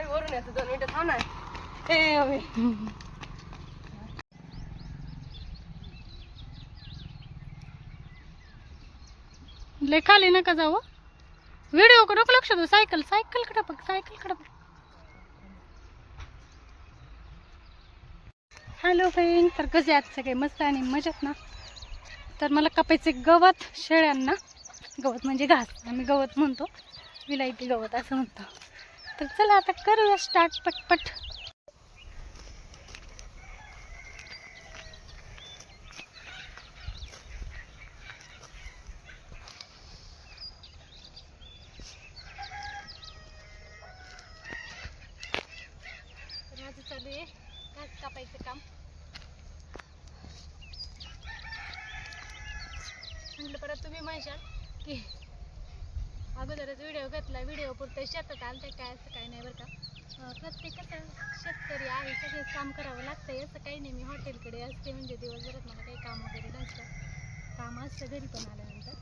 आम्ही वरून येतो 2 मिनिटं थांब ना. ए लय खाली नका जाऊ. व्हिडिओ कडे नको लक्ष दे. सायकल सायकल कडे बघ, सायकल कडे बघ. हॅलो फ्रेंड, तर कसे आहात सगळे? मस्त आणि मजेत ना? तर मला कापायचे गवत शेळ्यांना. गवत म्हणजे घास, आम्ही गवत म्हणतो, विलायती गवत असं म्हणतो. तर चला आता करूया स्टार्ट पटपट. माझं चालू आहे घास कापायचं काम. म्हटलं परत तुम्ही म्हणशाल की अगोदरच व्हिडिओ घेतला, व्हिडिओ पुरतं शेतात आलं, ते काय असं काही नाही बरं का. प्रत्येकाचं शेतकरी आहे, सगळेच काम करावं लागतं. असं काही नाही मी हॉटेलकडे असते म्हणजे दिवसभरात मला काही काम वगैरे नसतं. काम असतं घरी पण आल्यानंतर.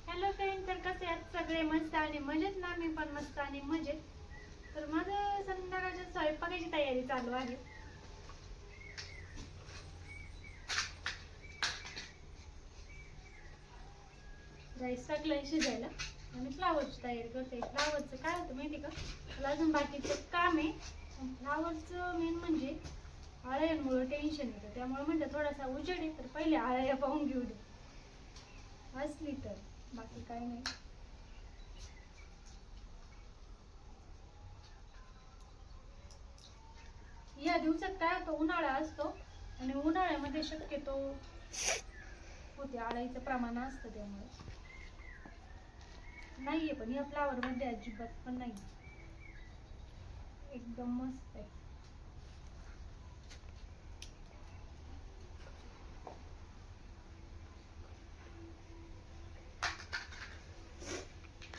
हॅलो फ्रेंड, तर कसे आहेत सगळे? मस्त आणि मजेत ना? मी पण मस्त आणि मजेत. तर माझं संध्याकाळच्या स्वयंपाकाची तयारी चालू आहे. राईस टाकलाय शिजायला आणि फ्लावरची तयारी करते. फ्लावरचं काय होतं माहिती का, मला अजून बाकीचं काम आहे. फ्लावरचं मेन म्हणजे आळ्यांमुळे टेन्शन येतं. त्यामुळे म्हटलं थोडासा उजेड आहे तर पहिले आळ्या पाहून घेऊ दे, असली तर. बाकी काही नाही. या दिवसात काय होतं, उन्हाळा असतो आणि उन्हाळ्यामध्ये शक्यतो होते आळीचं प्रमाण असतं. त्यामुळे नाहीये, पण या फ्लावर मध्ये अजिबात पण नाही. एकदम मस्त आहे.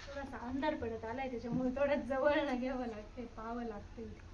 थोडासा अंधार पडत आलाय त्याच्यामुळे थोडं जवळ घ्यावं लागते, पाहावं लागते.